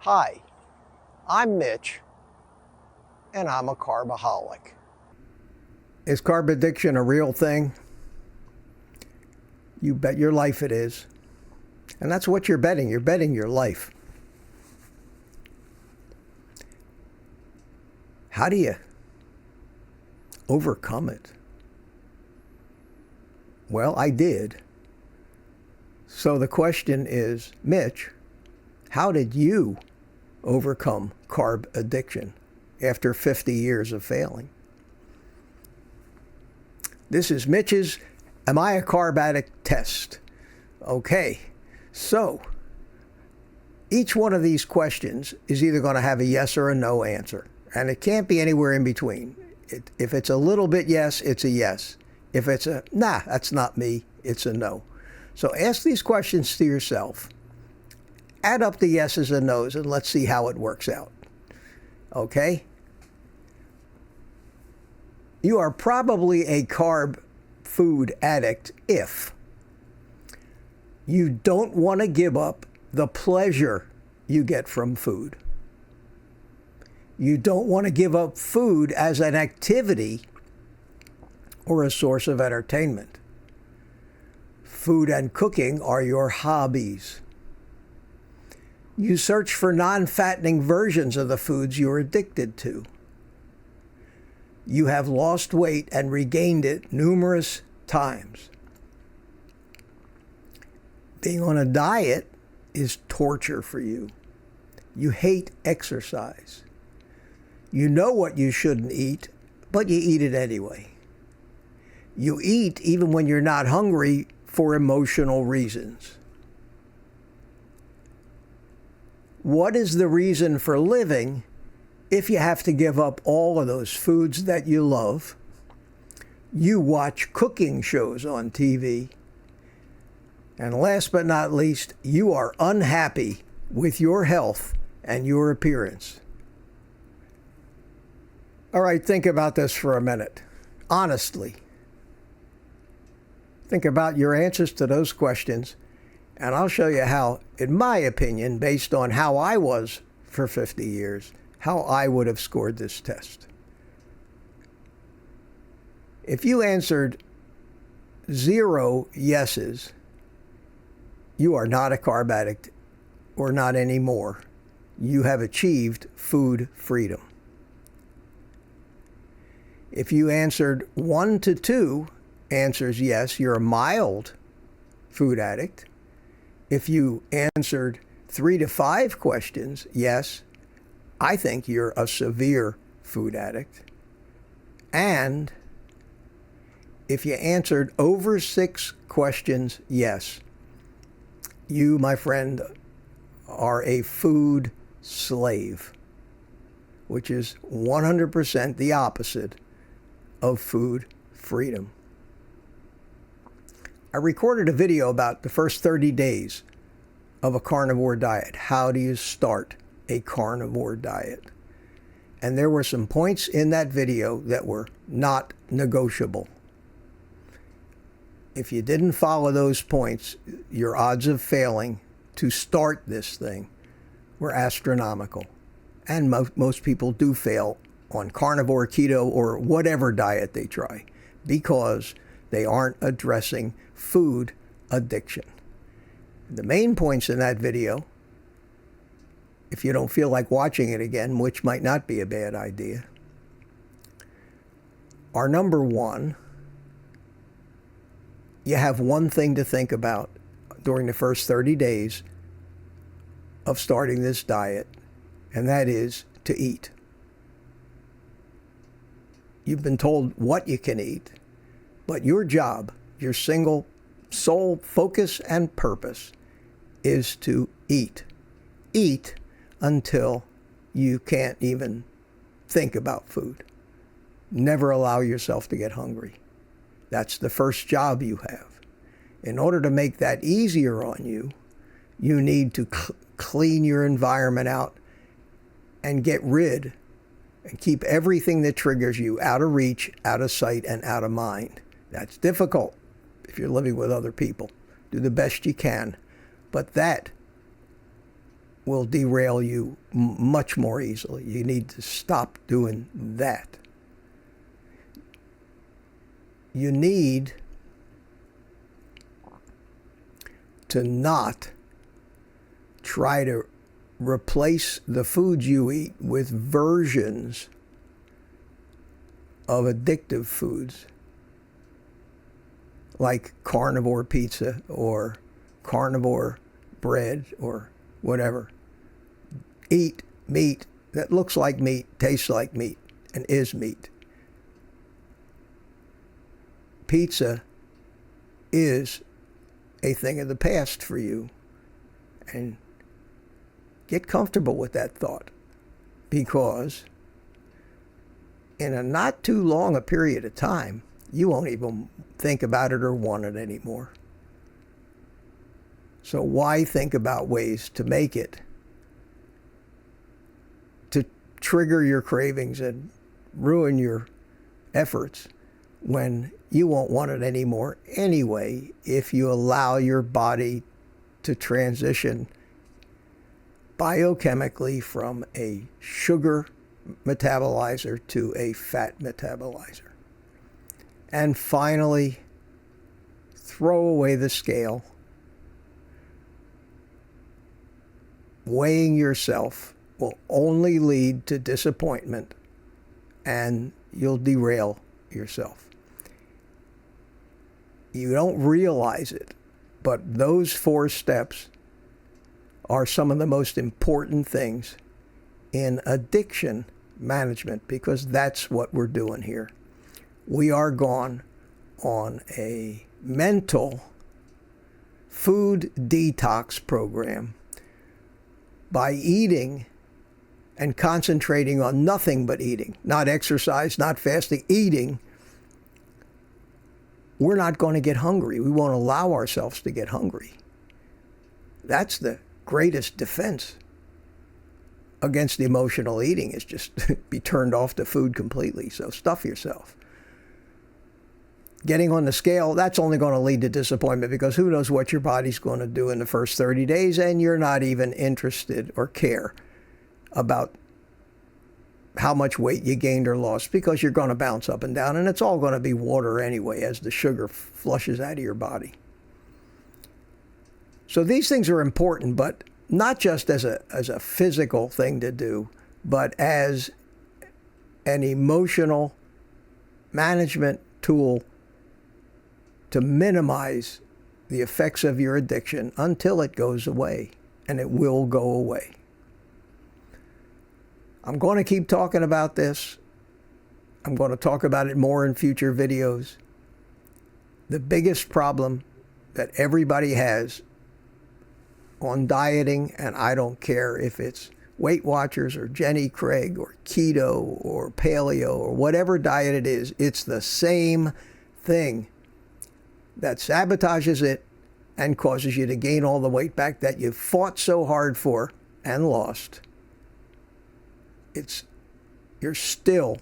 Hi, I'm Mitch, and I'm a carbaholic. Is carb addiction a real thing? You bet your life it is. And that's what you're betting. You're betting your life. How do you overcome it? Well, I did. So the question is, Mitch, how did you overcome carb addiction after 50 years of failing? This is Mitch's Am I a Carb Addict test. Okay, so each one of these questions is either going to have a yes or a no answer, and it can't be anywhere in between. If it's a little bit yes, it's a yes. If it's a, nah, that's not me, it's a no. So ask these questions to yourself. Add up the yeses and nos, and let's see how it works out. Okay? You are probably a carb food addict if you don't want to give up the pleasure you get from food. You don't want to give up food as an activity or a source of entertainment. Food and cooking are your hobbies. You search for non-fattening versions of the foods you're addicted to. You have lost weight and regained it numerous times. Being on a diet is torture for you. You hate exercise. You know what you shouldn't eat, but you eat it anyway. You eat even when you're not hungry for emotional reasons. What is the reason for living if you have to give up all of those foods that you love? You watch cooking shows on TV. And last but not least, you are unhappy with your health and your appearance. All right, think about this for a minute. Honestly. Think about your answers to those questions, and I'll show you how, in my opinion, based on how I was for 50 years, how I would have scored this test. If you answered 0 yeses, you are not a carb addict, or not anymore. You have achieved food freedom. If you answered 1 to 2 answers yes, you're a mild food addict. If you answered 3 to 5 questions, yes, I think you're a severe food addict. And if you answered over 6 questions, yes, you, my friend, are a food slave, which is 100% the opposite of food freedom. I recorded a video about the first 30 days of a carnivore diet. How do you start a carnivore diet? And there were some points in that video that were not negotiable. If you didn't follow those points, your odds of failing to start this thing were astronomical. And most people do fail on carnivore, keto, or whatever diet they try because they aren't addressing food addiction. The main points in that video, if you don't feel like watching it again, which might not be a bad idea, are number 1, you have one thing to think about during the first 30 days of starting this diet, and that is to eat. You've been told what you can eat, but your job, your single sole focus and purpose is to eat. Eat until you can't even think about food. Never allow yourself to get hungry. That's the first job you have. In order to make that easier on you, you need to clean your environment out and get rid and keep everything that triggers you out of reach, out of sight, and out of mind. That's difficult if you're living with other people. Do the best you can. But that will derail you much more easily. You need to stop doing that. You need to not try to replace the foods you eat with versions of addictive foods like carnivore pizza or carnivore bread or whatever. Eat meat that looks like meat, tastes like meat, and is meat. Pizza is a thing of the past for you. And get comfortable with that thought, because in a not too long a period of time, you won't even think about it or want it anymore. So why think about ways to make it to trigger your cravings and ruin your efforts when you won't want it anymore anyway if you allow your body to transition biochemically from a sugar metabolizer to a fat metabolizer. And finally, throw away the scale. Weighing yourself will only lead to disappointment, and you'll derail yourself. You don't realize it, but those 4 steps are some of the most important things in addiction management, because that's what we're doing here. We are gone on a mental food detox program by eating and concentrating on nothing but eating, not exercise, not fasting, eating. We're not going to get hungry. We won't allow ourselves to get hungry. That's the greatest defense against the emotional eating, is just be turned off to food completely. So stuff yourself. Getting on the scale, that's only going to lead to disappointment, because who knows what your body's going to do in the first 30 days, and you're not even interested or care about how much weight you gained or lost, because you're going to bounce up and down, and it's all going to be water anyway as the sugar flushes out of your body. So these things are important, but not just as a physical thing to do, but as an emotional management tool to minimize the effects of your addiction until it goes away, and it will go away. I'm going to keep talking about this. I'm going to talk about it more in future videos. The biggest problem that everybody has on dieting, and I don't care if it's Weight Watchers or Jenny Craig or keto or paleo or whatever diet it is, it's the same thing that sabotages it and causes you to gain all the weight back that you fought so hard for and lost. You're still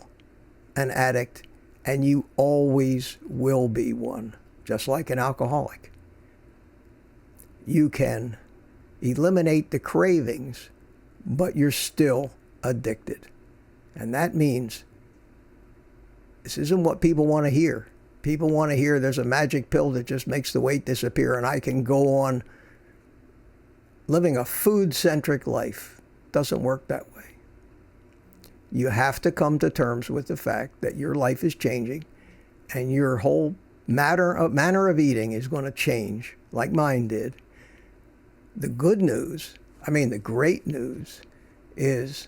an addict, and you always will be one, just like an alcoholic. You can eliminate the cravings, but you're still addicted. And that means this isn't what people want to hear. People want to hear there's a magic pill that just makes the weight disappear and I can go on living a food-centric life. Doesn't work that way. You have to come to terms with the fact that your life is changing and your whole manner of eating is going to change, like mine did. The good news, the great news, is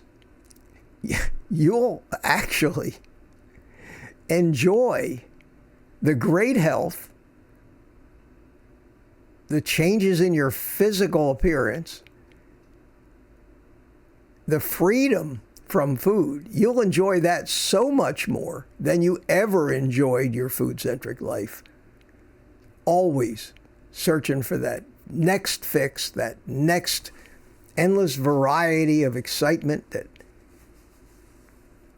you'll actually enjoy the great health, the changes in your physical appearance, the freedom from food. You'll enjoy that so much more than you ever enjoyed your food-centric life. Always searching for that next fix, that next endless variety of excitement that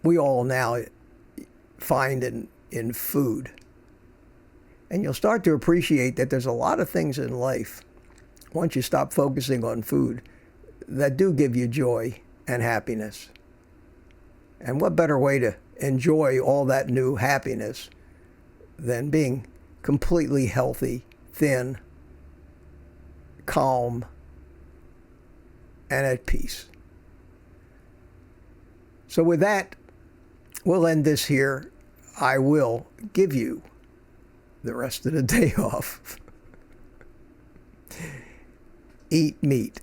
we all now find in food. And you'll start to appreciate that there's a lot of things in life, once you stop focusing on food, that do give you joy and happiness. And what better way to enjoy all that new happiness than being completely healthy, thin, calm, and at peace. So with that, we'll end this here. I will give you the rest of the day off. Eat meat.